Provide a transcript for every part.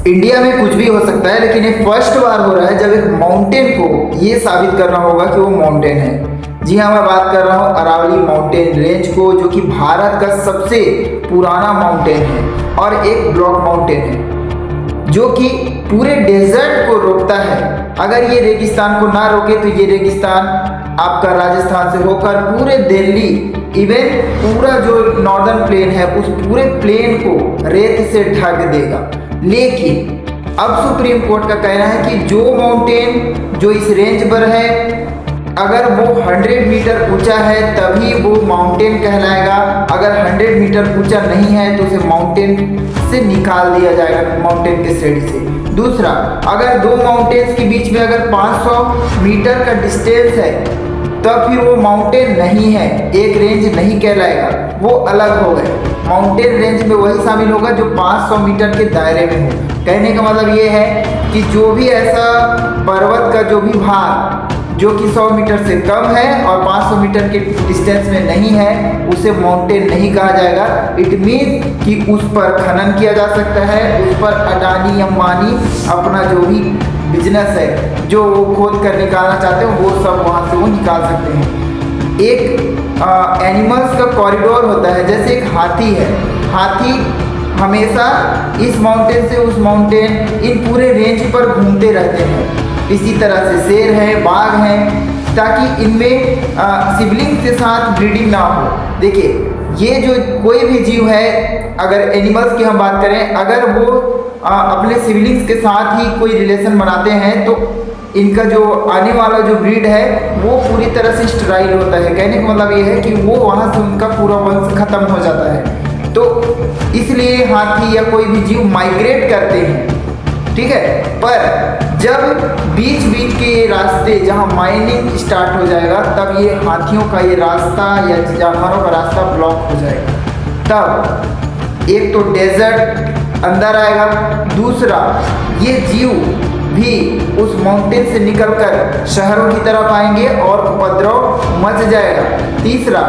India में कुछ भी हो सकता है, लेकिन ये फर्स्ट बार हो रहा है जब एक माउंटेन को ये साबित करना होगा कि वो माउंटेन है। जी हाँ, मैं बात कर रहा हूँ अरावली माउंटेन रेंज को, जो कि भारत का सबसे पुराना माउंटेन है और एक ब्लॉक माउंटेन है जो कि पूरे डेजर्ट को रोकता है। अगर ये रेगिस्तान को ना रोके तो ये रेगिस्तान आपका राजस्थान से होकर पूरे दिल्ली, इवन पूरा जो नॉर्दर्न प्लेन है उस पूरे प्लेन को रेत से ढक देगा। लेकिन अब सुप्रीम कोर्ट का कहना है कि जो माउंटेन जो इस रेंज पर है, अगर वो 100 मीटर ऊंचा है तभी वो माउंटेन कहलाएगा। अगर 100 मीटर ऊंचा नहीं है तो उसे माउंटेन से निकाल दिया जाएगा, माउंटेन के श्रेणी से। दूसरा, अगर दो माउंटेन्स के बीच में अगर 500 मीटर का डिस्टेंस है तब फिर वो माउंटेन नहीं है, एक रेंज नहीं कहलाएगा, वो अलग हो गए। माउंटेन रेंज में वही शामिल होगा जो 500 मीटर के दायरे में हो। कहने का मतलब ये है कि जो भी ऐसा पर्वत का जो भी भाग जो कि 100 मीटर से कम है और 500 मीटर के डिस्टेंस में नहीं है, उसे माउंटेन नहीं कहा जाएगा। इट मीन कि उस पर खनन किया जा सकता है, उस पर अडानी अंबानी अपना जो भी बिजनेस है जो वो खोद कर निकालना चाहते हैं वो सब वहाँ से वो निकाल सकते हैं। एक एनिमल्स का कॉरिडोर होता है, जैसे एक हाथी है, हाथी हमेशा इस माउंटेन से उस माउंटेन इन पूरे रेंज पर घूमते रहते हैं। इसी तरह से शेर है, बाघ हैं, ताकि इनमें सिबलिंग के साथ ब्रीडिंग ना हो। देखिए, ये जो कोई भी जीव है, अगर एनिमल्स की हम बात करें, अगर वो अपने सिबलिंग्स के साथ ही कोई रिलेशन बनाते हैं तो इनका जो आने वाला जो ब्रीड है वो पूरी तरह से स्टेराइल होता है। कहने का मतलब ये है कि वो वहाँ से उनका पूरा वंश खत्म हो जाता है। तो इसलिए हाथी या कोई भी जीव माइग्रेट करते हैं, ठीक है। पर जब बीच बीच के ये रास्ते जहाँ माइनिंग स्टार्ट हो जाएगा तब ये हाथियों का ये रास्ता या जानवरों का रास्ता ब्लॉक हो जाएगा। तब एक तो डेजर्ट अंदर आएगा, दूसरा ये जीव भी उस माउंटेन से निकलकर शहरों की तरफ आएंगे और उपद्रव मच जाएगा। तीसरा,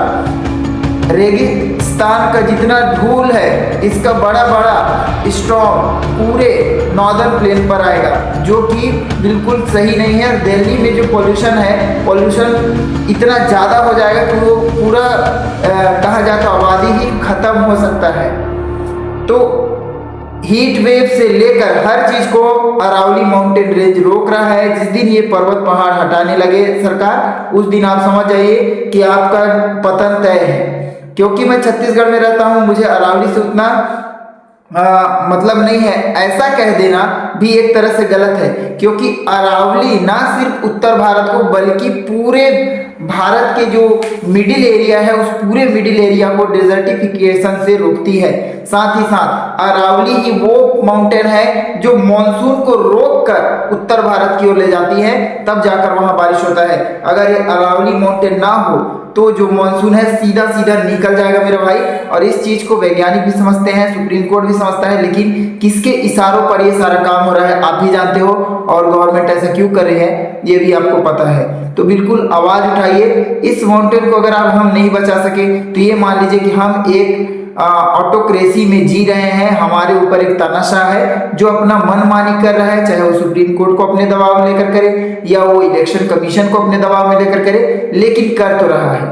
रेगिस्तान का जितना धूल है इसका बड़ा बड़ा स्टॉर्म पूरे नॉर्दर्न प्लेन पर आएगा, जो कि बिल्कुल सही नहीं है। दिल्ली में जो पोल्यूशन है, पोल्यूशन इतना ज़्यादा हो जाएगा कि वो पूरा कहा जाए तो आबादी ही खत्म हो सकता है। तो हीट वेव से लेकर हर चीज को अरावली माउंटेन रेंज रोक रहा है। जिस दिन ये पर्वत पहाड़ हटाने लगे सरकार, उस दिन आप समझ जाइए कि आपका पतन तय है। क्योंकि मैं छत्तीसगढ़ में रहता हूँ, मुझे अरावली से उतना मतलब नहीं है, ऐसा कह देना भी एक तरह से गलत है। क्योंकि अरावली ना सिर्फ उत्तर भारत को बल्कि पूरे भारत के जो मिडिल एरिया है उस पूरे मिडिल एरिया को डेजर्टिफिकेशन से रोकती है। साथ ही साथ अरावली ही वो माउंटेन है जो मॉनसून को रोककर उत्तर भारत की ओर ले जाती है, तब जाकर वहां बारिश होता है। अगर ये अरावली माउंटेन ना हो तो जो मानसून है सीधा सीधा निकल जाएगा मेरे भाई। और इस चीज को वैज्ञानिक भी समझते हैं, सुप्रीम कोर्ट भी समझता है, लेकिन किसके इशारों पर ये सारा काम हो रहा है आप भी जानते हो, और गवर्नमेंट ऐसा क्यों कर रही है ये भी आपको पता है। तो बिल्कुल आवाज उठाइए। इस माउंटेन को अगर आप हम नहीं बचा सके तो ये मान लीजिए कि हम एक ऑटोक्रेसी में जी रहे हैं, हमारे ऊपर एक तानाशाह है जो अपना मनमानी कर रहा है, चाहे वो सुप्रीम कोर्ट को अपने दबाव में लेकर करे या वो इलेक्शन कमीशन को अपने दबाव में लेकर करे, लेकिन कर तो रहा है।